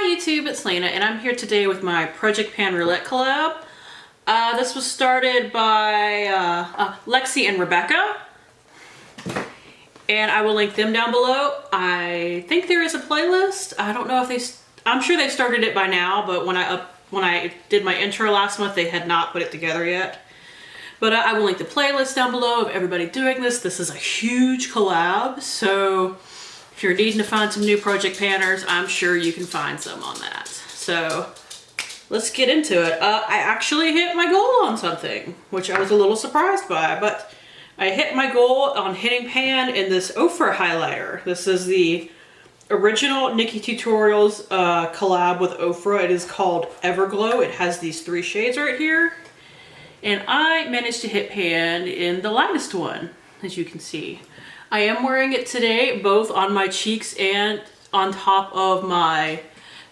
Hi YouTube, it's Lena, and I'm here today with my Project Pan Roulette collab. This was started by Lexi and Rebecca, and I will link them down below. I think there is a playlist. I don't know if I'm sure they started it by now, but when I did my intro last month, they had not put it together yet. But I will link the playlist down below of everybody doing this. This is a huge collab, so if you're needing to find some new Project Panners, I'm sure you can find some on that. So let's get into it. I actually hit my goal on something, which I was a little surprised by, but I hit my goal on hitting pan in this Ofra highlighter. This is the original Nikki Tutorials collab with Ofra. It is called Everglow. It has these 3 shades right here. And I managed to hit pan in the lightest one, as you can see. I am wearing it today, both on my cheeks and on top of my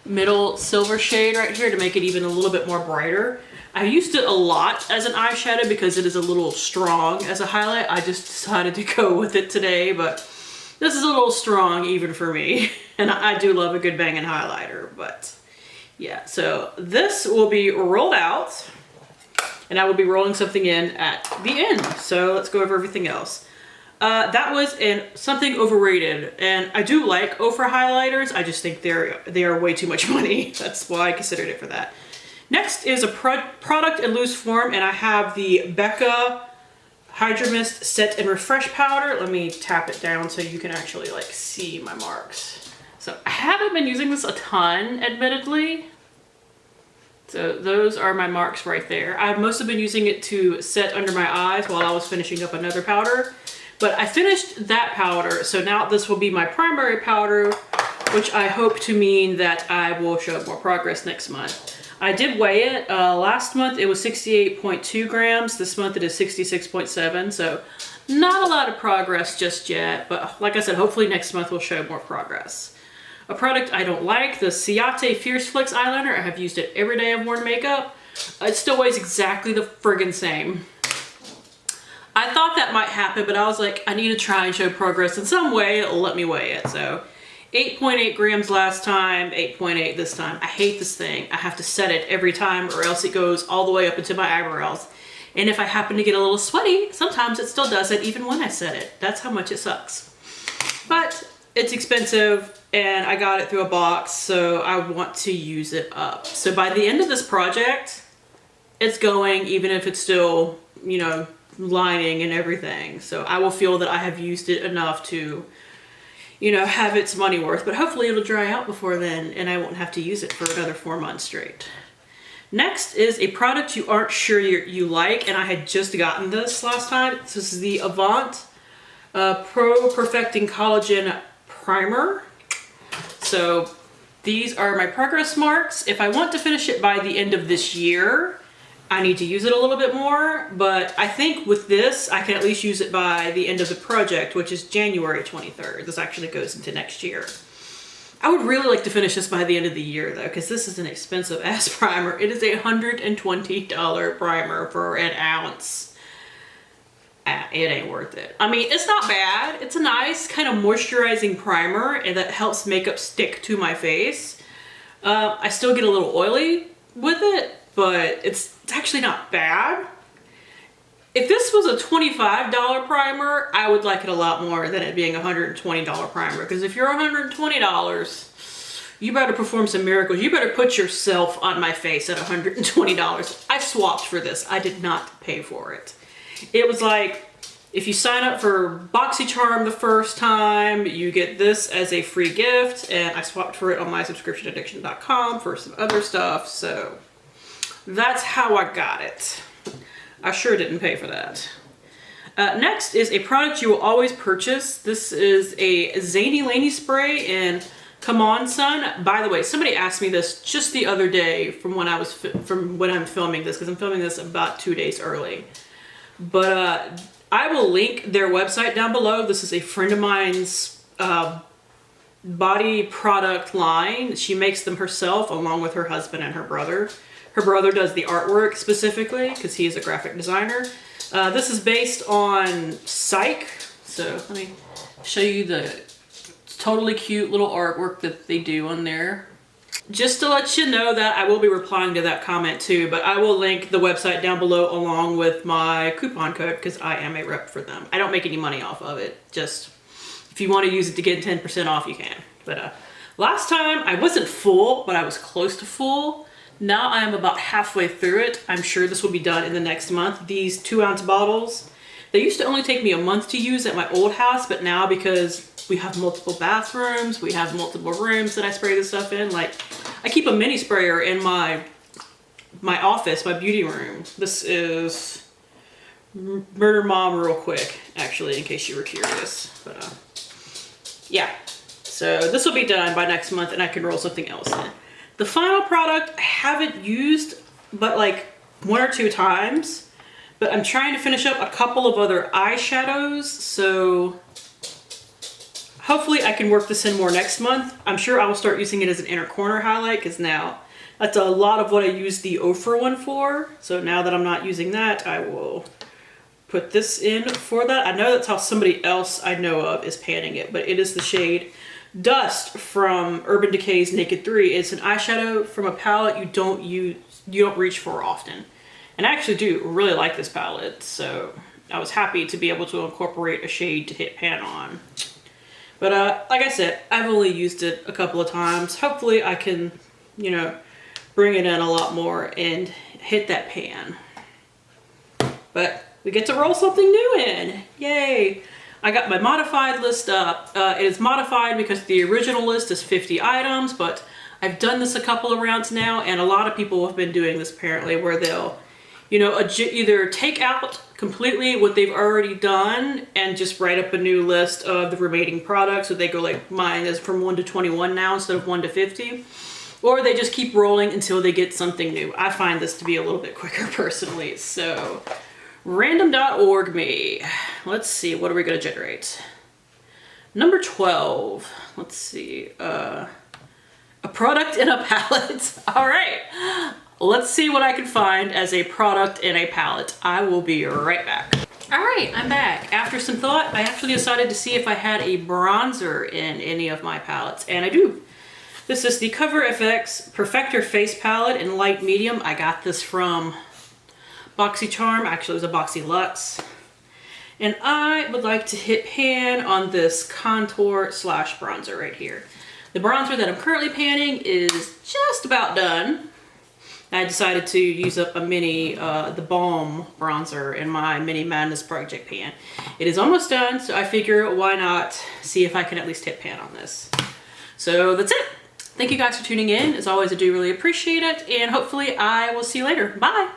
middle silver shade right here to make it even a little bit more brighter. I used it a lot as an eyeshadow because it is a little strong as a highlight. I just decided to go with it today, but this is a little strong even for me. And I do love a good banging highlighter, but yeah. So this will be rolled out, and I will be rolling something in at the end. So let's go over everything else. That was something overrated, and I do like Ofra highlighters. I just think they are way too much money. That's why I considered it for that. Next is a product in loose form, and I have the Becca Hydro Mist Set and Refresh Powder. Let me tap it down so you can actually like see my marks. So I haven't been using this a ton, admittedly. So those are my marks right there. I've mostly been using it to set under my eyes while I was finishing up another powder. But I finished that powder, so now this will be my primary powder, which I hope to mean that I will show more progress next month. I did weigh it. Last month it was 68.2 grams. This month it is 66.7, so not a lot of progress just yet. But like I said, hopefully next month we'll show more progress. A product I don't like, the Ciate Fierce Flicks eyeliner. I have used it every day I've worn makeup. It still weighs exactly the friggin' same. I thought that might happen, but I was like, I need to try and show progress in some way. It'll let me weigh it. So 8.8 grams last time, 8.8 this time. I hate this thing. I have to set it every time or else it goes all the way up into my eyebrows. And if I happen to get a little sweaty, sometimes it still does it even when I set it. That's how much it sucks. But it's expensive and I got it through a box, so I want to use it up. So by the end of this project, it's going, even if it's still, you know, lining and everything. So I will feel that I have used it enough to, you know, have its money worth, but hopefully it'll dry out before then and I won't have to use it for another 4 months straight. Next is a product you aren't sure you like, and I had just gotten this last time. This is the Avant Pro Perfecting Collagen Primer. So these are my progress marks. If I want to finish it by the end of this year, I need to use it a little bit more, but I think with this, I can at least use it by the end of the project, which is January 23rd. This actually goes into next year. I would really like to finish this by the end of the year though, because this is an expensive ass primer. It is a $120 primer for an ounce. It ain't worth it. I mean, it's not bad. It's a nice kind of moisturizing primer and that helps makeup stick to my face. I still get a little oily with it, but it's actually not bad. If this was a $25 primer, I would like it a lot more than it being a $120 primer. Because if you're $120, you better perform some miracles. You better put yourself on my face at $120. I swapped for this. I did not pay for it. It was like, if you sign up for BoxyCharm the first time, you get this as a free gift. And I swapped for it on my subscriptionaddiction.com for some other stuff. So that's how I got it. I sure didn't pay for that. Next is a product you will always purchase. This is a zanilaney spray in Come On Sun. By the way, somebody asked me this just the other day from when I'm filming this, because I'm filming this about 2 days early. But I will link their website down below. This is a friend of mine's body product line. She makes them herself along with her husband and her brother. Her brother does the artwork specifically because he is a graphic designer. This is based on Psych. So let me show you the totally cute little artwork that they do on there. just to let you know that I will be replying to that comment too, but I will link the website down below along with my coupon code because I am a rep for them. I don't make any money off of it. Just if you want to use it to get 10% off, you can. But last time I wasn't full, but I was close to full. Now I am about halfway through it. I'm sure this will be done in the next month. These 2-ounce bottles, they used to only take me a month to use at my old house, but now because we have multiple bathrooms, we have multiple rooms that I spray this stuff in. Like, I keep a mini sprayer in my office, my beauty room. This is Murder Mom real quick, actually, in case you were curious. But yeah, so this will be done by next month and I can roll something else in. The final product I haven't used but like 1 or 2 times, but I'm trying to finish up a couple of other eyeshadows, so hopefully I can work this in more next month. I'm sure I will start using it as an inner corner highlight because now that's a lot of what I use the Ofra one for. So now that I'm not using that, I will put this in for that. I know that's how somebody else I know of is panning it, but it is the shade Dust from Urban Decay's Naked 3. It's an eyeshadow from a palette you don't reach for often. And I actually do really like this palette, so I was happy to be able to incorporate a shade to hit pan on. But like I said, I've only used it a couple of times. Hopefully I can, you know, bring it in a lot more and hit that pan. But we get to roll something new in. Yay! I got my modified list up. It is modified because the original list is 50 items, but I've done this a couple of rounds now, and a lot of people have been doing this apparently, where they'll, you know, either take out completely what they've already done and just write up a new list of the remaining products. So they go like mine is from 1 to 21 now instead of 1 to 50. Or they just keep rolling until they get something new. I find this to be a little bit quicker personally. So random.org me. Let's see, what are we gonna generate? Number 12, let's see, a product in a palette. All right. Let's see what I can find as a product in a palette. I will be right back. All right, I'm back. After some thought, I actually decided to see if I had a bronzer in any of my palettes, and I do. This is the Cover FX Perfector Face Palette in light medium. I got this from BoxyCharm. Actually, it was a Boxy Luxe. And I would like to hit pan on this contour slash bronzer right here. The bronzer that I'm currently panning is just about done. I decided to use up a mini, the Balm bronzer in my Mini Madness project pan. It is almost done, so I figure why not see if I can at least hit pan on this. So that's it. Thank you guys for tuning in. As always, I do really appreciate it, and hopefully I will see you later. Bye!